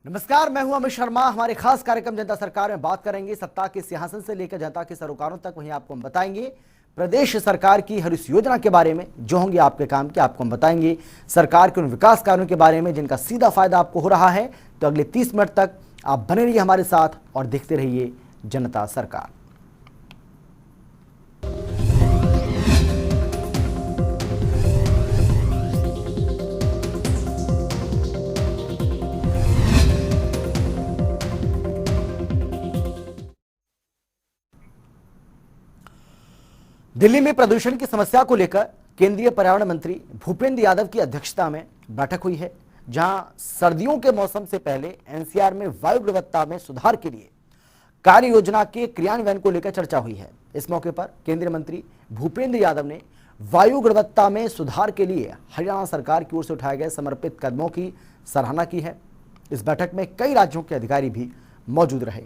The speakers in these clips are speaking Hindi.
नमस्कार, मैं हूं अमित शर्मा। हमारे खास कार्यक्रम जनता सरकार में बात करेंगे सत्ता के सिंहासन से लेकर जनता के सरोकारों तक। वहीं आपको हम बताएंगे प्रदेश सरकार की हर उस योजना के बारे में जो होंगे आपके काम के। आपको हम बताएंगे सरकार के उन विकास कार्यों के बारे में जिनका सीधा फायदा आपको हो रहा है। तो अगले 30 मिनट तक आप बने रहिए हमारे साथ और देखते रहिए जनता सरकार। दिल्ली में प्रदूषण की समस्या को लेकर केंद्रीय पर्यावरण मंत्री भूपेंद्र यादव की अध्यक्षता में बैठक हुई है, जहां सर्दियों के मौसम से पहले एनसीआर में वायु गुणवत्ता में सुधार के लिए कार्य योजना के क्रियान्वयन को लेकर चर्चा हुई है। इस मौके पर केंद्रीय मंत्री भूपेंद्र यादव ने वायु गुणवत्ता में सुधार के लिए हरियाणा सरकार की ओर से उठाए गए समर्पित कदमों की सराहना की है। इस बैठक में कई राज्यों के अधिकारी भी मौजूद रहे।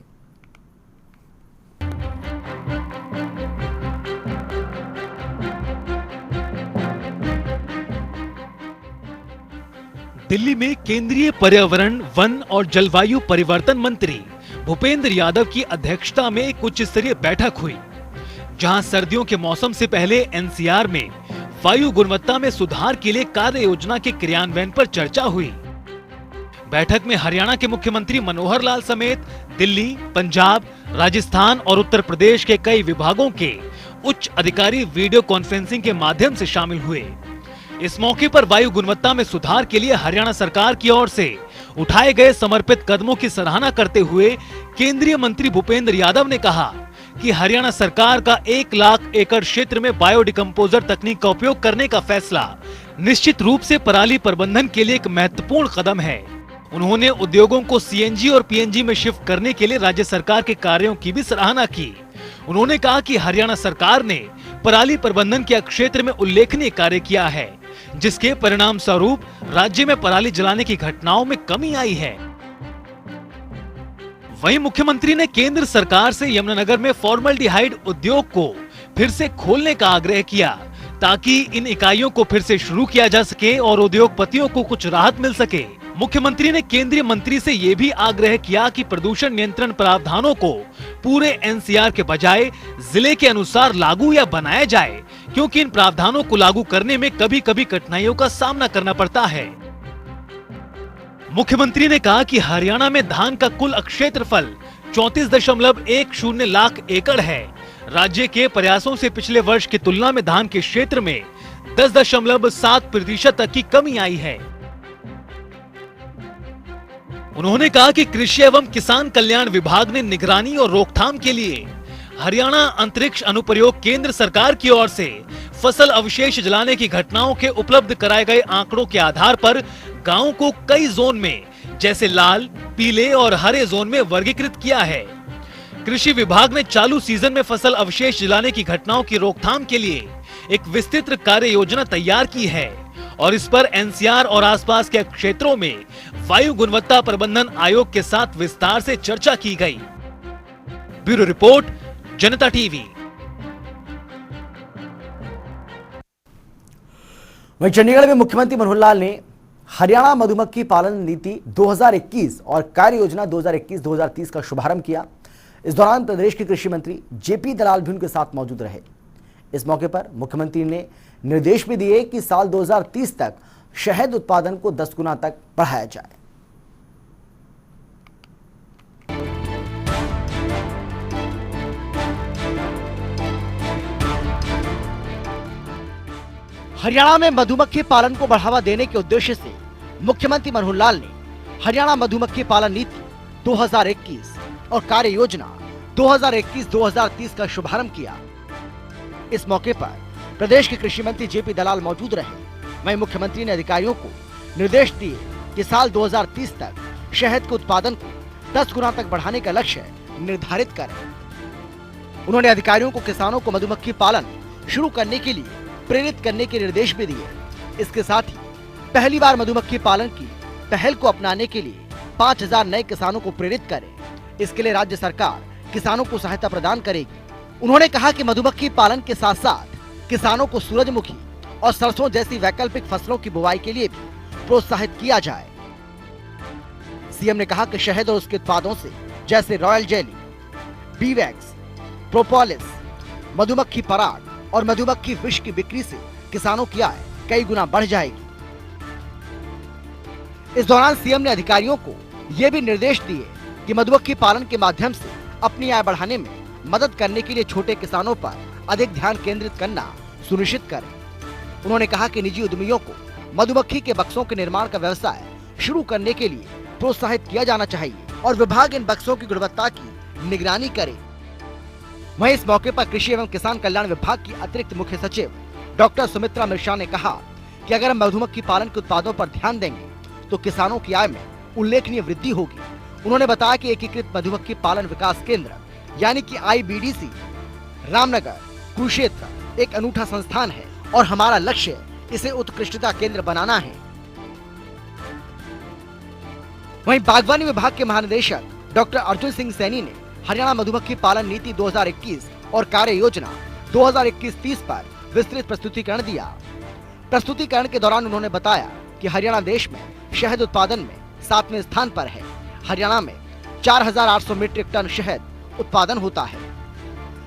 दिल्ली में केंद्रीय पर्यावरण, वन और जलवायु परिवर्तन मंत्री भूपेंद्र यादव की अध्यक्षता में एक उच्च स्तरीय बैठक हुई, जहां सर्दियों के मौसम से पहले एनसीआर में वायु गुणवत्ता में सुधार के लिए कार्य योजना के क्रियान्वयन पर चर्चा हुई। बैठक में हरियाणा के मुख्यमंत्री मनोहर लाल समेत दिल्ली, पंजाब, राजस्थान और उत्तर प्रदेश के कई विभागों के उच्च अधिकारी वीडियो कॉन्फ्रेंसिंग के माध्यम से शामिल हुए। इस मौके पर वायु गुणवत्ता में सुधार के लिए हरियाणा सरकार की ओर से उठाए गए समर्पित कदमों की सराहना करते हुए केंद्रीय मंत्री भूपेंद्र यादव ने कहा कि हरियाणा सरकार का 1 लाख एकड़ क्षेत्र में बायोडिकम्पोजर तकनीक का उपयोग करने का फैसला निश्चित रूप से पराली प्रबंधन के लिए एक महत्वपूर्ण कदम है। उन्होंने उद्योगों को सीएनजी और पीएनजी में शिफ्ट करने के लिए राज्य सरकार के कार्यों की भी सराहना की। उन्होंने कहा कि हरियाणा सरकार ने पराली प्रबंधन के क्षेत्र में उल्लेखनीय कार्य किया है, जिसके परिणाम स्वरूप राज्य में पराली जलाने की घटनाओं में कमी आई है। वहीं मुख्यमंत्री ने केंद्र सरकार से यमुनानगर में फॉर्मल्डिहाइड उद्योग को फिर से खोलने का आग्रह किया, ताकि इन इकाइयों को फिर से शुरू किया जा सके और उद्योगपतियों को कुछ राहत मिल सके। मुख्यमंत्री ने केंद्रीय मंत्री से ये भी आग्रह किया कि प्रदूषण नियंत्रण प्रावधानों को पूरे एनसीआर के बजाय जिले के अनुसार लागू या बनाया जाए, क्योंकि इन प्रावधानों को लागू करने में कभी कभी कठिनाइयों का सामना करना पड़ता है। मुख्यमंत्री ने कहा कि हरियाणा में धान का कुल क्षेत्रफल 34.10 लाख एकड़ है। राज्य के प्रयासों से पिछले वर्ष की तुलना में धान के क्षेत्र में 10.7% तक की कमी आई है। उन्होंने कहा कि कृषि एवं किसान कल्याण विभाग ने निगरानी और रोकथाम के लिए हरियाणा अंतरिक्ष अनुप्रयोग केंद्र सरकार की ओर से फसल अवशेष जलाने की घटनाओं के उपलब्ध कराए गए आंकड़ों के आधार पर गांवों को कई जोन में, जैसे लाल, पीले और हरे जोन में वर्गीकृत किया है। कृषि विभाग ने चालू सीजन में फसल अवशेष जलाने की घटनाओं की रोकथाम के लिए एक विस्तृत कार्य योजना तैयार की है और इस पर एनसीआर और आसपास के क्षेत्रों में वायु गुणवत्ता प्रबंधन आयोग के साथ विस्तार से चर्चा की गई। ब्यूरो रिपोर्ट, जनता टीवी। वहीं चंडीगढ़ में मुख्यमंत्री मनोहर लाल ने हरियाणा मधुमक्खी पालन नीति 2021 और कार्य योजना 2021-2030 का शुभारंभ किया। इस दौरान प्रदेश के कृषि मंत्री जेपी दलाल भी उनके साथ मौजूद रहे। इस मौके पर मुख्यमंत्री ने निर्देश भी दिए कि साल 2030 तक शहद उत्पादन को 10 गुना तक बढ़ाया जाए। हरियाणा में मधुमक्खी पालन को बढ़ावा देने के उद्देश्य से मुख्यमंत्री मनोहर लाल ने हरियाणा मधुमक्खी पालन नीति 2021 और कार्य योजना 2021-2030 का शुभारंभ किया। इस मौके पर प्रदेश के कृषि मंत्री जेपी दलाल मौजूद रहे। वहीं मुख्यमंत्री ने अधिकारियों को निर्देश दिए कि साल 2030 तक शहद के उत्पादन को 10 गुना तक बढ़ाने का लक्ष्य निर्धारित करें। उन्होंने अधिकारियों को किसानों को मधुमक्खी पालन शुरू करने के लिए प्रेरित करने के निर्देश भी दिए। इसके साथ ही पहली बार मधुमक्खी पालन की पहल को अपनाने के लिए 5000 नए किसानों को प्रेरित करें। इसके लिए राज्य सरकार किसानों को सहायता प्रदान करेगी। उन्होंने कहा कि मधुमक्खी पालन के साथ साथ किसानों को सूरजमुखी और सरसों जैसी वैकल्पिक फसलों की बुवाई के लिए भी प्रोत्साहित किया जाए। सीएम ने कहा कि शहद और उसके उत्पादों से जैसे royal jelly, B wax, propolis, मधुमक्खी पराग और मधुमक्खी विष की बिक्री से किसानों की आय कई गुना बढ़ जाएगी। इस दौरान सीएम ने अधिकारियों को ये भी निर्देश दिए कि मधुमक्खी पालन के माध्यम से अपनी आय बढ़ाने में मदद करने के लिए छोटे किसानों पर अधिक ध्यान केंद्रित करना सुनिश्चित करें। उन्होंने कहा कि निजी उद्यमियों को मधुमक्खी के बक्सों के निर्माण का व्यवसाय शुरू करने के लिए प्रोत्साहित किया जाना चाहिए और विभाग इन बक्सों की गुणवत्ता की निगरानी करे। वहीं इस मौके पर कृषि एवं किसान कल्याण विभाग की अतिरिक्त मुख्य सचिव डॉक्टर सुमित्रा मिश्रा ने कहा कि अगर हम मधुमक्खी पालन के उत्पादों पर ध्यान देंगे तो किसानों की आय में उल्लेखनीय वृद्धि होगी। उन्होंने बताया कि एकीकृत मधुमक्खी पालन विकास केंद्र यानी कि IBDC रामनगर कुरुक्षेत्र एक अनूठा संस्थान है और हमारा लक्ष्य इसे उत्कृष्टता केंद्र बनाना है। वहीं बागवानी विभाग के महानिदेशक डॉक्टर अर्जुन सिंह सैनी ने हरियाणा मधुमक्खी पालन नीति 2021 और कार्य योजना 2021-30 पर विस्तृत प्रस्तुतिकरण दिया। प्रस्तुतिकरण के दौरान उन्होंने बताया कि हरियाणा देश में शहद उत्पादन में 7वें स्थान पर है। हरियाणा में 4,800 मीट्रिक टन शहद उत्पादन होता है।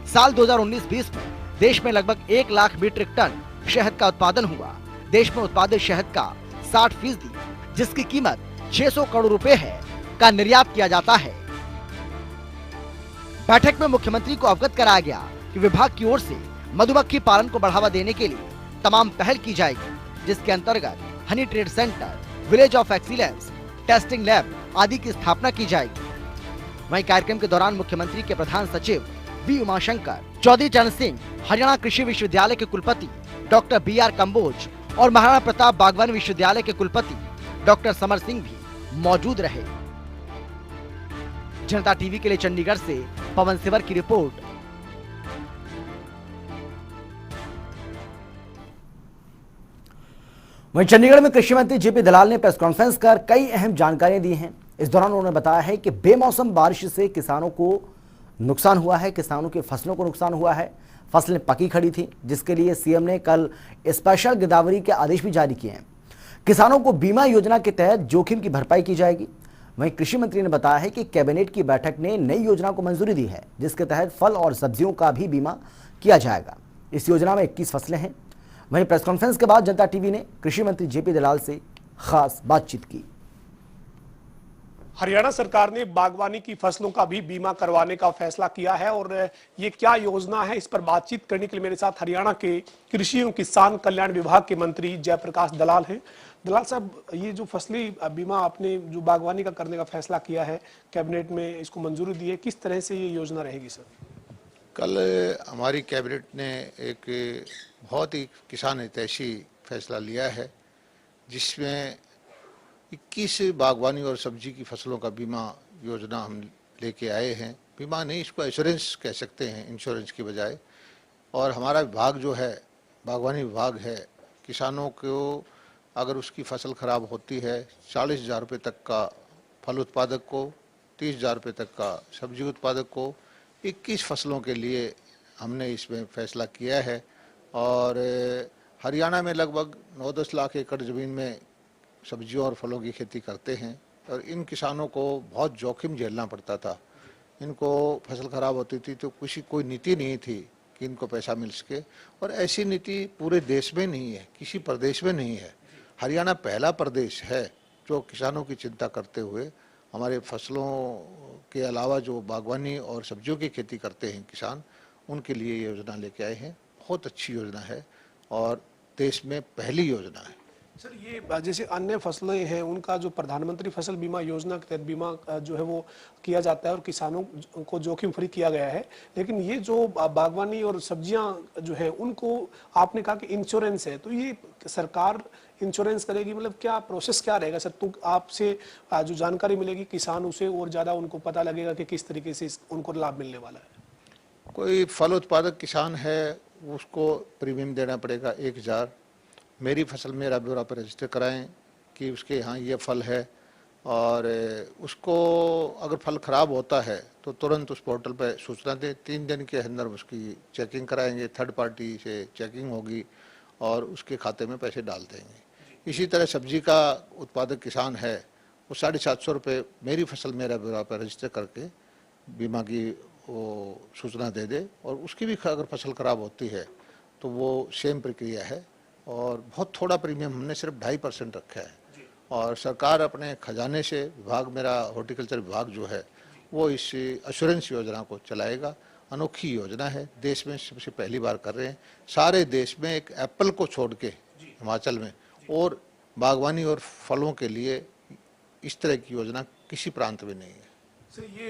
साल 2019-20 में देश में लगभग 1 लाख मीट्रिक टन शहद का उत्पादन हुआ। देश में उत्पादित शहद का 60% जिसकी कीमत 600 करोड़ रुपए है का निर्यात किया जाता है। बैठक में मुख्यमंत्री को अवगत कराया गया कि विभाग की ओर से मधुमक्खी पालन को बढ़ावा देने के लिए तमाम पहल की जाएगी, जिसके अंतर्गत Honey trade centre, village of excellence, testing lab आदि की स्थापना की जाएगी। वहीं कार्यक्रम के दौरान मुख्यमंत्री के प्रधान सचिव वी उमाशंकर, चौधरी चरण सिंह, हरियाणा कृषि विश्वविद्यालय के कुलपति डॉक्टर BR कंबोज और महाराणा प्रताप बागवानी विश्वविद्यालय के कुलपति डॉक्टर समर सिंह भी मौजूद रहे। जनता टीवी के लिए चंडीगढ़ से पवन सिवर की रिपोर्ट। वहीं चंडीगढ़ में कृषि मंत्री JP दलाल ने प्रेस कॉन्फ्रेंस कर कई अहम जानकारियां दी हैं। इस दौरान उन्होंने बताया है कि बेमौसम बारिश से किसानों को नुकसान हुआ है, किसानों की फसलों को नुकसान हुआ है, फसलें पकी खड़ी थी, जिसके लिए सीएम ने कल स्पेशल गिरदावरी के आदेश भी जारी किए हैं। किसानों को बीमा योजना के तहत जोखिम की भरपाई की जाएगी। वहीं कृषि मंत्री ने बताया है कि कैबिनेट की बैठक ने नई योजना को मंजूरी दी है, जिसके तहत फल और सब्जियों का भी बीमा किया जाएगा। इस योजना में 21 फसलें हैं। वहीं प्रेस कॉन्फ्रेंस के बाद जनता टीवी ने कृषि मंत्री JP दलाल से खास बातचीत की। हरियाणा सरकार ने बागवानी की फसलों का भी बीमा करवाने का फैसला किया है और ये क्या योजना है, इस पर बातचीत करने के लिए मेरे साथ हरियाणा के कृषि एवं किसान कल्याण विभाग के मंत्री जयप्रकाश दलाल हैं। दलाल साहब, ये जो फसली बीमा आपने जो बागवानी का करने का फैसला किया है, कैबिनेट में इसको मंजूरी दी है, किस तरह से ये योजना रहेगी सर? कल हमारी कैबिनेट ने एक बहुत ही किसान हितैषी फैसला लिया है, जिसमें 21 बागवानी और सब्जी की फसलों का बीमा योजना हम लेके आए हैं। बीमा नहीं, इसको एश्योरेंस कह सकते हैं, इंश्योरेंस की बजाय। और हमारा विभाग जो है, बागवानी विभाग है, किसानों को अगर उसकी फसल खराब होती है 40,000 रुपये तक का फल उत्पादक को, 30,000 रुपये तक का सब्जी उत्पादक को, 21 फसलों के लिए हमने इसमें फैसला किया है। और हरियाणा में लगभग 9-10 लाख एकड़ ज़मीन में सब्जियों और फलों की खेती करते हैं और इन किसानों को बहुत जोखिम झेलना पड़ता था। इनको फसल खराब होती थी तो कोई नीति नहीं थी कि इनको पैसा मिल सके, और ऐसी नीति पूरे देश में नहीं है, किसी प्रदेश में नहीं है। हरियाणा पहला प्रदेश है जो किसानों की चिंता करते हुए हमारे फसलों के अलावा जो बागवानी और सब्जियों की खेती करते हैं किसान, उनके लिए ये योजना लेके आए हैं। बहुत अच्छी योजना है और देश में पहली योजना है। सर, ये जैसे अन्य फसलें हैं उनका जो प्रधानमंत्री फसल बीमा योजना के तहत बीमा जो है वो किया जाता है और किसानों को जोखिम फ्री किया गया है, लेकिन ये जो बागवानी और सब्जियां जो है उनको आपने कहा कि इंश्योरेंस है, तो ये सरकार इंश्योरेंस करेगी, मतलब क्या प्रोसेस क्या रहेगा सर? तो आपसे जो जानकारी मिलेगी किसान उसे और ज़्यादा उनको पता लगेगा कि किस तरीके से उनको लाभ मिलने वाला है। कोई फल उत्पादक किसान है उसको प्रीमियम देना पड़ेगा 1,000। मेरी फसल मेरा ब्यौरा पर रजिस्टर कराएं कि उसके यहाँ ये फल है, और उसको अगर फल ख़राब होता है तो तुरंत उस पोर्टल पर सूचना दें। 3 दिन के अंदर उसकी चेकिंग कराएंगे, थर्ड पार्टी से चेकिंग होगी और उसके खाते में पैसे डाल देंगे। इसी तरह सब्जी का उत्पादक किसान है वो 750 रुपये मेरी फसल मेरा बीमा पर रजिस्टर करके बीमा की वो सूचना दे दे, और उसकी भी अगर फसल खराब होती है तो वो सेम प्रक्रिया है। और बहुत थोड़ा प्रीमियम हमने सिर्फ 2.5% रखा है, और सरकार अपने खजाने से विभाग, मेरा हॉर्टिकल्चर विभाग जो है वो इस एश्योरेंस योजना को चलाएगा। अनोखी योजना है, देश में सबसे पहली बार कर रहे हैं। सारे देश में एक एप्पल को छोड़ के हिमाचल में और बागवानी और फलों के लिए इस तरह की योजना किसी प्रांत में नहीं है। सर, ये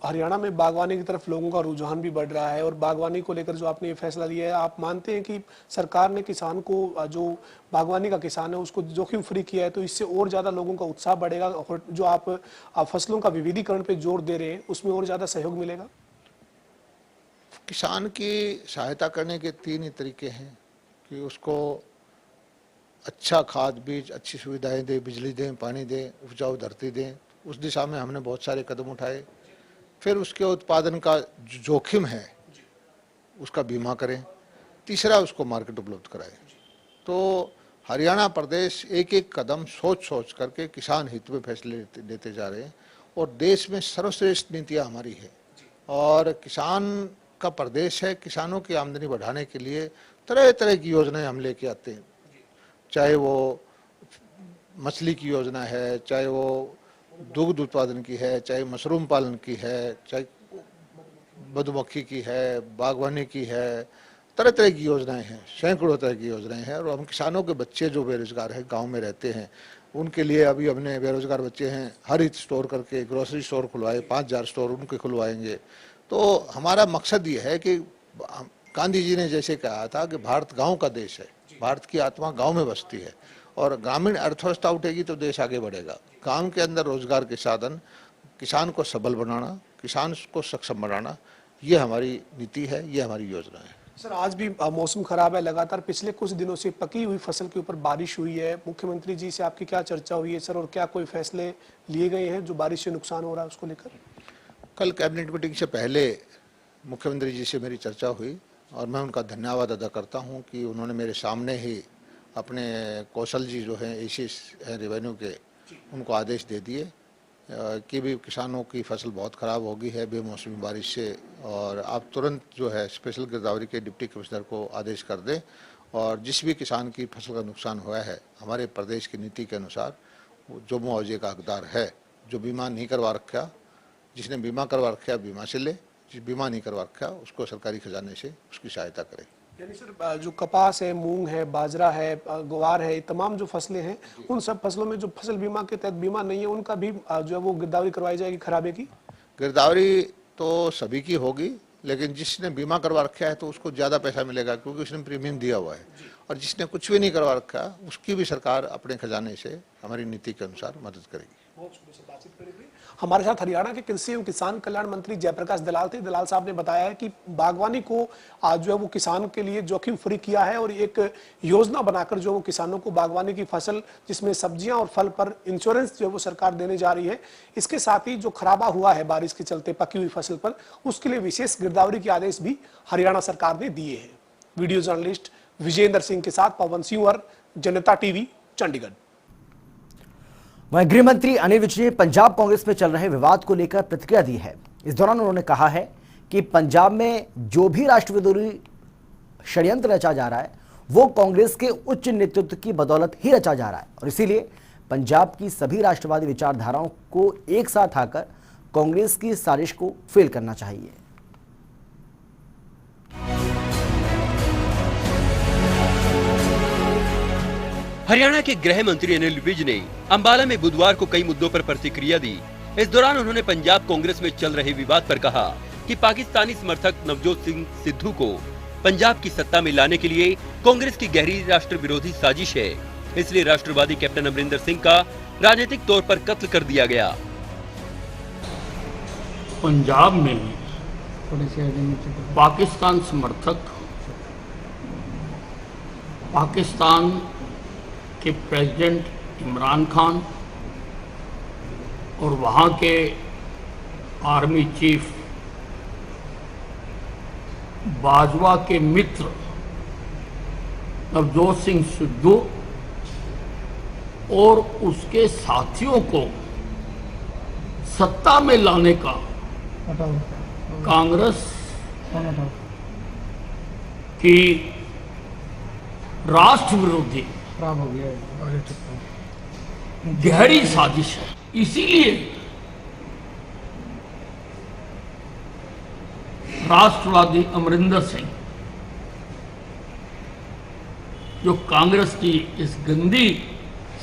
हरियाणा में बागवानी की तरफ लोगों का रुझान भी बढ़ रहा है, और बागवानी को लेकर जो आपने ये फैसला लिया है, आप मानते हैं कि सरकार ने किसान को, जो बागवानी का किसान है उसको जोखिम फ्री किया है, तो इससे और ज़्यादा लोगों का उत्साह बढ़ेगा, और जो आप फसलों का विविधीकरण पे जोर दे रहे हैं उसमें और ज़्यादा सहयोग मिलेगा? किसान की सहायता करने के 3 ही तरीके हैं कि उसको अच्छा खाद बीज, अच्छी सुविधाएं दें, बिजली दें, पानी दें, उपजाऊ धरती दें। उस दिशा में हमने बहुत सारे कदम उठाए। फिर उसके उत्पादन का जो जोखिम है उसका बीमा करें। तीसरा, उसको मार्केट उपलब्ध कराएं। तो हरियाणा प्रदेश एक एक कदम सोच सोच करके किसान हित में फैसले लेते जा रहे हैं, और देश में सर्वश्रेष्ठ नीतियाँ हमारी है, और किसान का प्रदेश है। किसानों की आमदनी बढ़ाने के लिए तरह तरह की योजनाएं हम लेके आते हैं, चाहे वो मछली की योजना है, चाहे वो दुग्ध उत्पादन की है, चाहे मशरूम पालन की है, चाहे मधुमक्खी की है, बागवानी की है, तरह तरह की योजनाएं हैं, सैकड़ों तरह की योजनाएं हैं। और हम किसानों के बच्चे जो बेरोजगार हैं, गांव में रहते हैं, उनके लिए अभी हमने बेरोजगार बच्चे हैं हरित स्टोर करके ग्रोसरी स्टोर खुलवाए, 5000 स्टोर उनके खुलवाएंगे। तो हमारा मकसद ये है कि गांधी जी ने जैसे कहा था कि भारत गाँव का देश है, भारत की आत्मा गाँव में बसती है, और ग्रामीण अर्थव्यवस्था उठेगी तो देश आगे बढ़ेगा। गांव के अंदर रोजगार के साधन, किसान को सबल बनाना, किसान को सक्षम बनाना, ये हमारी नीति है, ये हमारी योजना है। सर, आज भी मौसम खराब है, लगातार पिछले कुछ दिनों से पकी हुई फसल के ऊपर बारिश हुई है। मुख्यमंत्री जी से आपकी क्या चर्चा हुई है सर, और क्या कोई फैसले लिए गए हैं जो बारिश से नुकसान हो रहा है उसको लेकर? कल कैबिनेट मीटिंग से पहले मुख्यमंत्री जी से मेरी चर्चा हुई, और मैं उनका धन्यवाद अदा करता हूं कि उन्होंने मेरे सामने ही अपने कौशल जी जो हैं एसी रेवेन्यू के, उनको आदेश दे दिए कि भी किसानों की फसल बहुत ख़राब हो गई है बेमौसमी बारिश से, और आप तुरंत जो है स्पेशल गिरदावरी के डिप्टी कमिश्नर को आदेश कर दें, और जिस भी किसान की फसल का नुकसान हुआ है हमारे प्रदेश की नीति के अनुसार जो मुआवजे का हकदार है, जो बीमा नहीं करवा रखा, जिसने बीमा करवा रखा बीमा से ले, जिस बीमा नहीं करवा रखा उसको सरकारी खजाने से उसकी सहायता करें। यानी सर, जो कपास है, मूंग है, बाजरा है, ग्वार है, तमाम जो फसलें हैं, उन सब फसलों में जो फसल बीमा के तहत बीमा नहीं है उनका भी जो है वो गिरदावरी करवाई जाएगी खराबे की? गिरदावरी तो सभी की होगी, लेकिन जिसने बीमा करवा रखा है तो उसको ज़्यादा पैसा मिलेगा क्योंकि उसने प्रीमियम दिया हुआ है, और जिसने कुछ भी नहीं करवा रखा उसकी भी सरकार अपने खजाने से हमारी नीति के अनुसार मदद करेगी। हमारे साथ हरियाणा के कृषि एवं किसान कल्याण मंत्री जयप्रकाश दलाल थे। दलाल साहब ने बताया है कि बागवानी को आज जो है वो किसान के लिए जोखिम फ्री किया है, और एक योजना बनाकर जो वो किसानों को बागवानी की फसल जिसमें सब्जियां और फल पर इंश्योरेंस जो है वो सरकार देने जा रही है। इसके साथ ही जो खराबा हुआ है बारिश के चलते पकी हुई फसल पर, उसके लिए विशेष गिरदावरी के आदेश भी हरियाणा सरकार ने दिए हैं। वीडियो जर्नलिस्ट विजेंद्र सिंह के साथ पवन सिंह, जनता टीवी, चंडीगढ़। वहीं गृह मंत्री अनिल विज ने पंजाब कांग्रेस में चल रहे विवाद को लेकर प्रतिक्रिया दी है। इस दौरान उन्होंने कहा है कि पंजाब में जो भी राष्ट्रविरोधी षड्यंत्र रचा जा रहा है वो कांग्रेस के उच्च नेतृत्व की बदौलत ही रचा जा रहा है, और इसीलिए पंजाब की सभी राष्ट्रवादी विचारधाराओं को एक साथ आकर कांग्रेस की साजिश को फेल करना चाहिए। हरियाणा के गृह मंत्री अनिल विज ने अंबाला में बुधवार को कई मुद्दों पर प्रतिक्रिया दी। इस दौरान उन्होंने पंजाब कांग्रेस में चल रहे विवाद पर कहा कि पाकिस्तानी समर्थक नवजोत सिंह सिद्धू को पंजाब की सत्ता में लाने के लिए कांग्रेस की गहरी राष्ट्र विरोधी साजिश है, इसलिए राष्ट्रवादी कैप्टन अमरिंदर सिंह का राजनीतिक तौर पर कत्ल कर दिया गया। पंजाब में पाकिस्तान समर्थक पाकिस्तान के प्रेसिडेंट इमरान खान और वहाँ के आर्मी चीफ बाजवा के मित्र नवजोत सिंह सिद्धू और उसके साथियों को सत्ता में लाने का कांग्रेस की राष्ट्र विरोधी गहरी साजिश है। इसीलिए राष्ट्रवादी अमरिंदर सिंह जो कांग्रेस की इस गंदी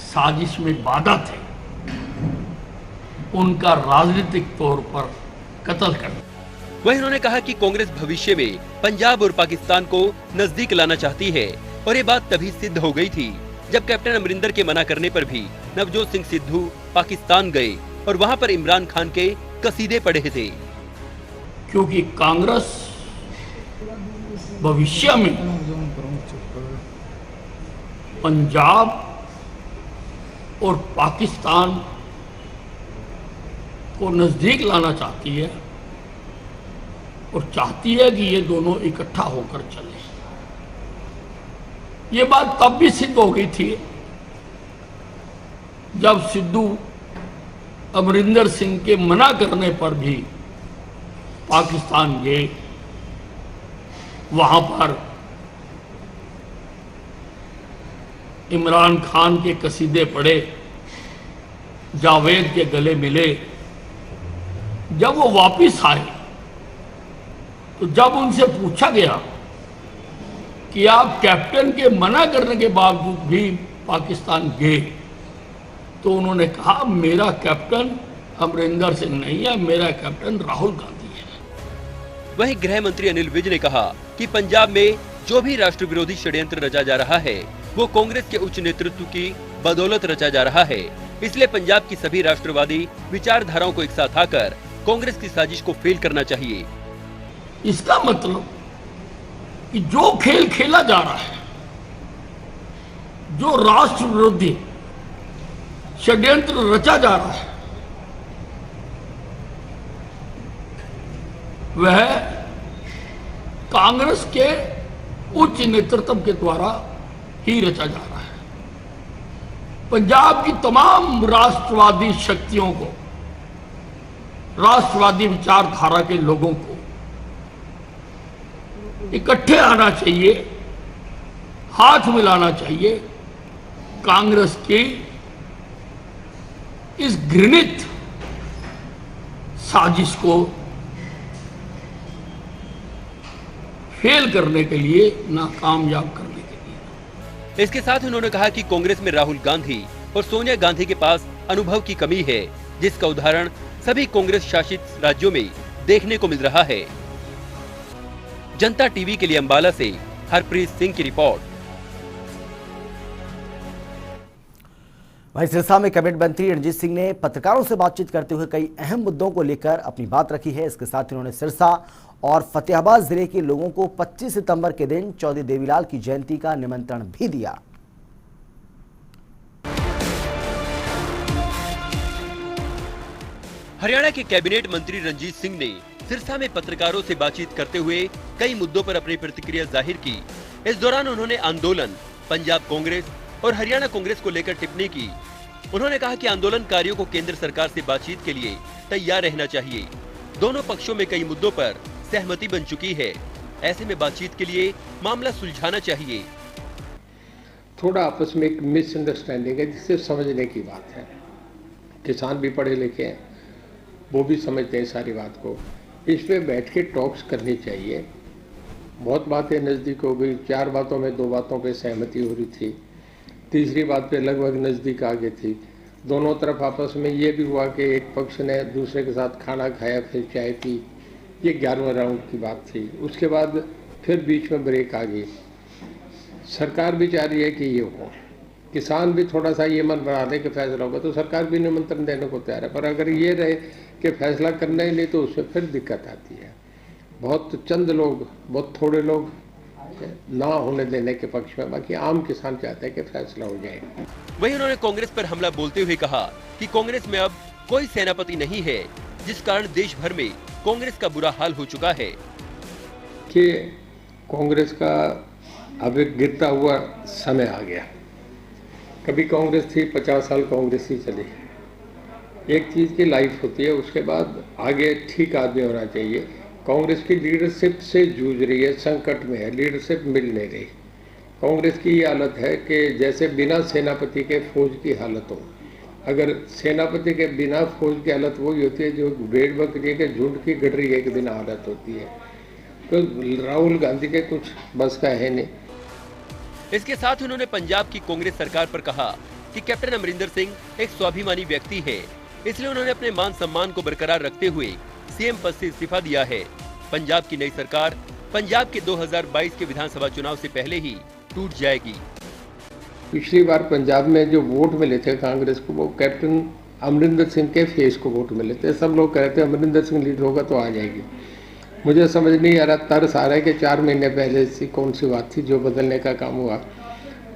साजिश में बाधा थे, उनका राजनीतिक तौर पर कत्ल कर दिया। वहीं उन्होंने कहा कि कांग्रेस भविष्य में पंजाब और पाकिस्तान को नजदीक लाना चाहती है और ये बात तभी सिद्ध हो गई थी जब कैप्टन अमरिंदर के मना करने पर भी नवजोत सिंह सिद्धू पाकिस्तान गए और वहां पर इमरान खान के कसीदे पढ़े थे। क्योंकि कांग्रेस भविष्य में पंजाब और पाकिस्तान को नजदीक लाना चाहती है और चाहती है कि ये दोनों इकट्ठा होकर चले। ये बात तब भी सिद्ध हो गई थी जब सिद्धू अमरिंदर सिंह के मना करने पर भी पाकिस्तान गए, वहां पर इमरान खान के कसीदे पढ़े, जावेद के गले मिले। जब वो वापिस आए तो जब उनसे पूछा गया कि आप कैप्टन के मना करने के बावजूद भी पाकिस्तान गए, तो उन्होंने कहा मेरा कैप्टन अमरिंदर सिंह नहीं है, मेरा कैप्टन राहुल गांधी है। वहीं गृह मंत्री अनिल विज ने कहा कि पंजाब में जो भी राष्ट्र विरोधी षड्यंत्र रचा जा रहा है वो कांग्रेस के उच्च नेतृत्व की बदौलत रचा जा रहा है। इसलिए पंजाब की सभी राष्ट्रवादी विचारधाराओं को एक साथ आकर कांग्रेस की साजिश को फेल करना चाहिए। इसका मतलब कि जो खेल खेला जा रहा है, जो राष्ट्र विरोधी षड्यंत्र रचा जा रहा है, वह कांग्रेस के उच्च नेतृत्व के द्वारा ही रचा जा रहा है। पंजाब की तमाम राष्ट्रवादी शक्तियों को, राष्ट्रवादी विचारधारा के लोगों को इकट्ठे आना चाहिए, हाथ मिलाना चाहिए, कांग्रेस की इस घृणित साजिश को फेल करने के लिए, नाकामयाब करने के लिए। इसके साथ उन्होंने कहा कि कांग्रेस में राहुल गांधी और सोनिया गांधी के पास अनुभव की कमी है, जिसका उदाहरण सभी कांग्रेस शासित राज्यों में देखने को मिल रहा है। जनता टीवी के लिए अंबाला से हरप्रीत सिंह की रिपोर्ट। वहीं सिरसा में कैबिनेट मंत्री रणजीत सिंह ने पत्रकारों से बातचीत करते हुए कई अहम मुद्दों को लेकर अपनी बात रखी है। इसके साथ उन्होंने सिरसा और फतेहाबाद जिले के लोगों को 25 सितंबर के दिन चौधरी देवीलाल की जयंती का निमंत्रण भी दिया। हरियाणा के कैबिनेट मंत्री रणजीत सिंह ने सिरसा में पत्रकारों से बातचीत करते हुए कई मुद्दों पर अपनी प्रतिक्रिया जाहिर की। इस दौरान उन्होंने आंदोलन, पंजाब कांग्रेस और हरियाणा कांग्रेस को लेकर टिप्पणी की। उन्होंने कहा कि आंदोलनकारियों को केंद्र सरकार से बातचीत के लिए तैयार रहना चाहिए। दोनों पक्षों में कई मुद्दों पर सहमति बन चुकी है, ऐसे में बातचीत के लिए मामला सुलझाना चाहिए। थोड़ा आपस में एक मिसअंडरस्टैंडिंग है, जिससे समझने की बात है। किसान भी पढ़े लिखे हैं, वो भी समझते हैं सारी बात को। इस पे बैठ के टॉक्स करनी चाहिए। बहुत बातें नज़दीक हो गई, 4 बातों में 2 बातों पे सहमति हो रही थी, तीसरी बात पे लगभग नज़दीक आ गई थी। दोनों तरफ आपस में ये भी हुआ कि एक पक्ष ने दूसरे के साथ खाना खाया, फिर चाय पी। ये 11वें राउंड की बात थी। उसके बाद फिर बीच में ब्रेक आ गई। सरकार भी चाह रही है कि ये हो, किसान भी थोड़ा सा ये मन बना दे कि फैसला होगा, तो सरकार भी निमंत्रण देने को तैयार है। पर अगर ये रहे कि फैसला करना ही नहीं, तो उसमें फिर दिक्कत आती है। बहुत चंद लोग, बहुत थोड़े लोग ना होने देने के पक्ष में, बाकी आम किसान चाहते हैं कि फैसला हो जाए। वहीं उन्होंने कांग्रेस पर हमला बोलते हुए कहा कि कांग्रेस में अब कोई सेनापति नहीं है, जिस कारण देश भर में कांग्रेस का बुरा हाल हो चुका है। कि कांग्रेस का अब एक गिरता हुआ समय आ गया। कभी कांग्रेस थी, 50 साल कांग्रेस ही चली। एक चीज़ की लाइफ होती है, उसके बाद आगे ठीक आदमी होना चाहिए। कांग्रेस की लीडरशिप से जूझ रही है, संकट में है, लीडरशिप मिल नहीं रही। कांग्रेस की ये हालत है कि जैसे बिना सेनापति के फौज की हालत हो। अगर सेनापति के बिना फौज की हालत वही होती है जो भेड़ बकरी के झुंड की गडरी के बिना हालत होती है। तो राहुल गांधी के कुछ बस का है नहीं। इसके साथ उन्होंने पंजाब की कांग्रेस सरकार पर कहा कि कैप्टन अमरिंदर सिंह एक स्वाभिमानी व्यक्ति है, इसलिए उन्होंने अपने मान सम्मान को बरकरार रखते हुए सीएम पद से इस्तीफा दिया है। पंजाब की नई सरकार पंजाब के 2022 के विधानसभा चुनाव से पहले ही टूट जाएगी। पिछली बार पंजाब में जो वोट मिले थे कांग्रेस को, वो कैप्टन अमरिंदर सिंह के फेस को वोट मिले थे। सब लोग कह रहे थे अमरिंदर सिंह लीडर होगा तो आ जाएगी। मुझे समझ नहीं आ रहा, तरस आ रहा है कि 4 महीने पहले से कौन सी बात थी जो बदलने का काम हुआ।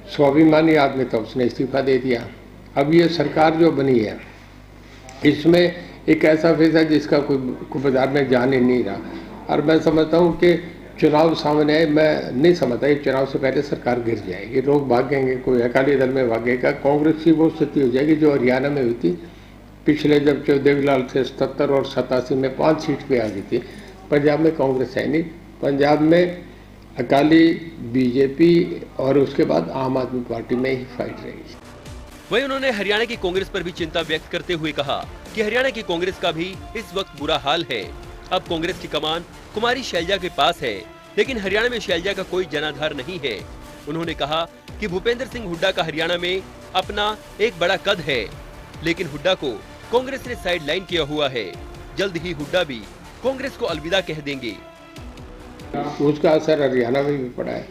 स्वाभिमानी आदमी था, उसने इस्तीफा दे दिया। अब ये सरकार जो बनी है, इसमें एक ऐसा फेस है जिसका कोई बाजार में जान ही नहीं रहा। और मैं समझता हूँ कि चुनाव सामने है, मैं नहीं समझता ये चुनाव से पहले सरकार गिर जाएगी, लोग भागेंगे, कोई अकाली दल में भागेगा। कांग्रेस की वो स्थिति हो जाएगी जो हरियाणा में हुई थी पिछले, जब देवीलाल थे 77 और 87 में 5 सीट पे आ गई थी। पंजाब में कांग्रेस है नहीं, पंजाब में अकाली, बीजेपी और उसके बाद आम आदमी पार्टी में ही फाइट रहेगी। वहीं उन्होंने हरियाणा की कांग्रेस पर भी चिंता व्यक्त करते हुए कहा कि हरियाणा की कांग्रेस का भी इस वक्त बुरा हाल है। अब कांग्रेस की कमान कुमारी शैलजा के पास है, लेकिन हरियाणा में शैलजा का कोई जनाधार नहीं है। उन्होंने कहा कि भूपेंद्र सिंह हुड्डा का हरियाणा में अपना एक बड़ा कद है, लेकिन हुड्डा को कांग्रेस ने साइडलाइन किया हुआ है। जल्द ही हुड्डा भी कांग्रेस को अलविदा कह देंगे। उसका असर हरियाणा में भी पड़ा है।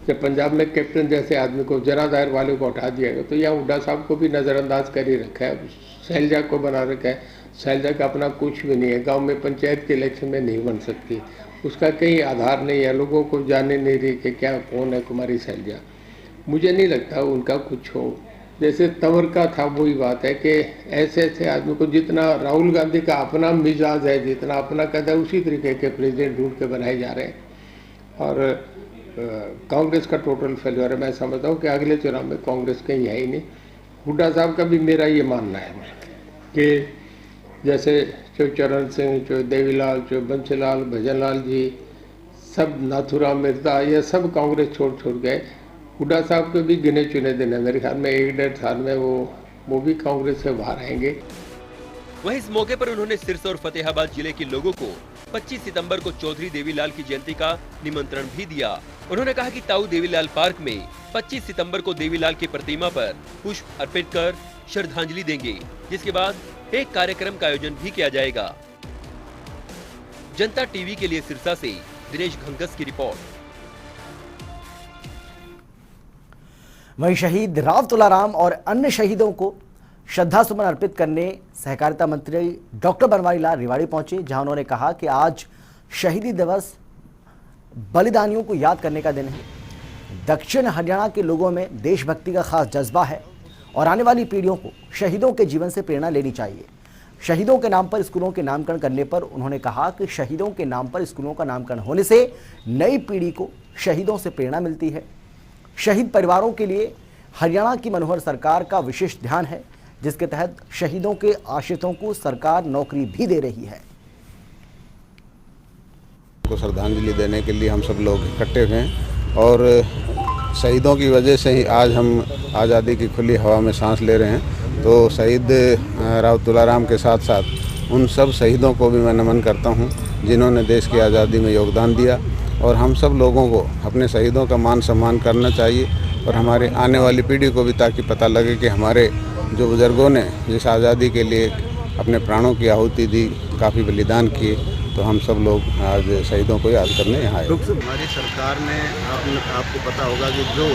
जब पंजाब में कैप्टन जैसे आदमी को, जनाधार वाले को हटा दिया गया, तो यहाँ हुड्डा साहब को भी नजरअंदाज कर ही रखा है, शैलजा को बना रखा है। शैलजा का अपना कुछ भी नहीं है, गांव में पंचायत के इलेक्शन में नहीं बन सकती, उसका कहीं आधार नहीं है, लोगों को जानने नहीं रही कि क्या कौन है कुमारी शैलजा। मुझे नहीं लगता उनका कुछ हो। जैसे तंवर का था, वही बात है कि ऐसे ऐसे आदमी को, जितना राहुल गांधी का अपना मिजाज है, जितना अपना कद है, उसी तरीके के प्रेसिडेंट ढूंढ के बनाए जा रहे हैं। और कांग्रेस का टोटल फेल्योर है। मैं समझता हूँ कि अगले चुनाव में कांग्रेस कहीं है ही नहीं। हुड्डा साहब का भी मेरा ये मानना है कि जैसे जो चरण सिंह, जो देवीलाल, जो बंसीलाल, भजनलाल जी, सब नाथुराम मिर्जा, ये सब कांग्रेस छोड़ गए। हुड्डा साहब के भी गिने चुने दिन है, मेरे ख्याल में 1-1.5 साल में वो भी कांग्रेस से बाहर आएंगे। वहीं इस मौके पर उन्होंने सिरसा और फतेहाबाद जिले के लोगों को 25 सितंबर को चौधरी देवीलाल की जयंती का निमंत्रण भी दिया। उन्होंने कहा कि ताऊ देवीलाल पार्क में 25 सितंबर को देवीलाल की प्रतिमा पर पुष्प अर्पित कर श्रद्धांजलि देंगे, जिसके बाद एक कार्यक्रम का आयोजन भी किया जाएगा। जनता टीवी के लिए सिरसा से दिनेश घंगस की रिपोर्ट। वहीं शहीद राव तुलाराम और अन्य शहीदों को श्रद्धा सुमन अर्पित करने सहकारिता मंत्री डॉक्टर बनवारी लाल रेवाड़ी पहुंचे, जहां उन्होंने कहा कि आज शहीदी दिवस बलिदानियों को याद करने का दिन है। दक्षिण हरियाणा के लोगों में देशभक्ति का खास जज्बा है और आने वाली पीढ़ियों को शहीदों के जीवन से प्रेरणा लेनी चाहिए। शहीदों के नाम पर स्कूलों के नामकरण करने पर उन्होंने कहा कि शहीदों के नाम पर स्कूलों का नामकरण होने से नई पीढ़ी को शहीदों से प्रेरणा मिलती है। शहीद परिवारों के लिए हरियाणा की मनोहर सरकार का विशेष ध्यान है, जिसके तहत शहीदों के आश्रितों को सरकार नौकरी भी दे रही है। को श्रद्धांजलि देने के लिए हम सब लोग इकट्ठे हुए हैं और शहीदों की वजह से ही आज हम आज़ादी की खुली हवा में सांस ले रहे हैं। तो शहीद राव तुलाराम के साथ साथ उन सब शहीदों को भी मैं नमन करता हूं जिन्होंने देश की आज़ादी में योगदान दिया, और हम सब लोगों को अपने शहीदों का मान सम्मान करना चाहिए और हमारे आने वाली पीढ़ी को भी, ताकि पता लगे कि हमारे जो बुज़ुर्गों ने जिस आज़ादी के लिए अपने प्राणों की आहुति दी, काफ़ी बलिदान किए, तो हम सब लोग आज शहीदों को याद करने यहाँ आए। हमारी सरकार ने आपको पता होगा कि जो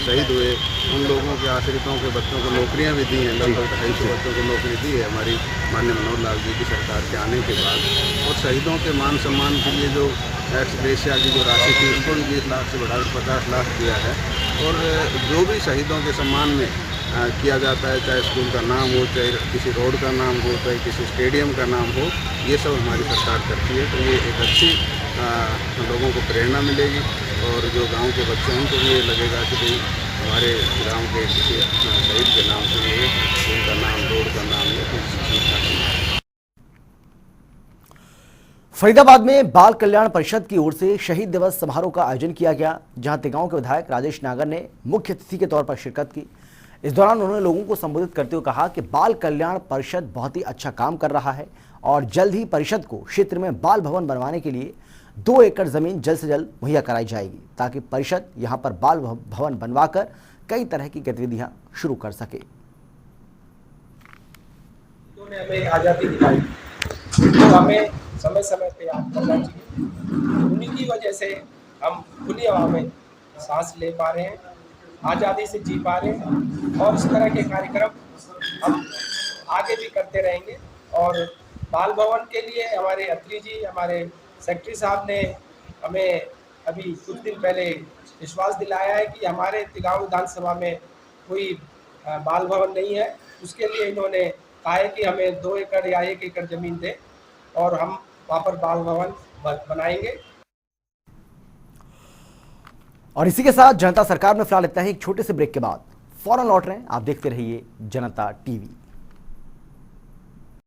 शहीद हुए उन लोगों के आश्रितों के बच्चों को नौकरियां भी दी हैं। लगभग 250 बच्चों को नौकरी दी है हमारी माननीय मनोहर लाल जी की सरकार के आने के बाद। और शहीदों के मान सम्मान के लिए जो एक्स ग्रेशिया की जो राशि थी उनको भी 20 लाख से बढ़ाकर 50 लाख दिया है। और जो भी शहीदों के सम्मान में किया जाता है, चाहे स्कूल का नाम हो, चाहे किसी रोड का नाम हो, चाहे किसी स्टेडियम का नाम हो, ये सब हमारी सरकार करती है। तो ये एक अच्छी लोगों को प्रेरणा मिलेगी और जो गांव के बच्चे हैं उनको भी ये लगेगा कि भाई हमारे गांव के किसी शहीद के नाम से ये स्कूल का नाम, रोड का नाम, फरीदाबाद में बाल कल्याण परिषद की ओर से शहीद दिवस समारोह का आयोजन किया गया, जहां तिगांव के विधायक राजेश नागर ने मुख्य अतिथि के तौर पर शिरकत की। इस दौरान उन्होंने लोगों को संबोधित करते हुए कहा कि बाल कल्याण परिषद बहुत ही अच्छा काम कर रहा है और जल्द ही परिषद को क्षेत्र में बाल भवन बनवाने के लिए 2 एकड़ जमीन जल्द से जल्द मुहैया कराई जाएगी, ताकि परिषद यहां पर बाल भवन बनवाकर कई तरह की गतिविधियां शुरू कर सके। हमें आजादी दिलाई तो हमें समय समय पे याद करना चाहिए। उन्हीं की वजह से हम खुली हवा में सांस ले पा रहे हैं, आज़ादी से जी पा रहे हैं और इस तरह के कार्यक्रम हम आगे भी करते रहेंगे। और बाल भवन के लिए हमारे अत्री जी, हमारे सेक्रेटरी साहब ने हमें अभी कुछ दिन पहले विश्वास दिलाया है कि हमारे तिगांव विधानसभा में कोई बाल भवन नहीं है। उसके लिए इन्होंने कहा है कि हमें 2 एकड़ या 1 एकड़ जमीन दे और हम वहाँ पर बाल भवन बनाएंगे। और इसी के साथ जनता सरकार में फिलहाल इतना ही। एक छोटे से ब्रेक के बाद फौरन लौट रहे हैं। आप देखते रहिए जनता टीवी।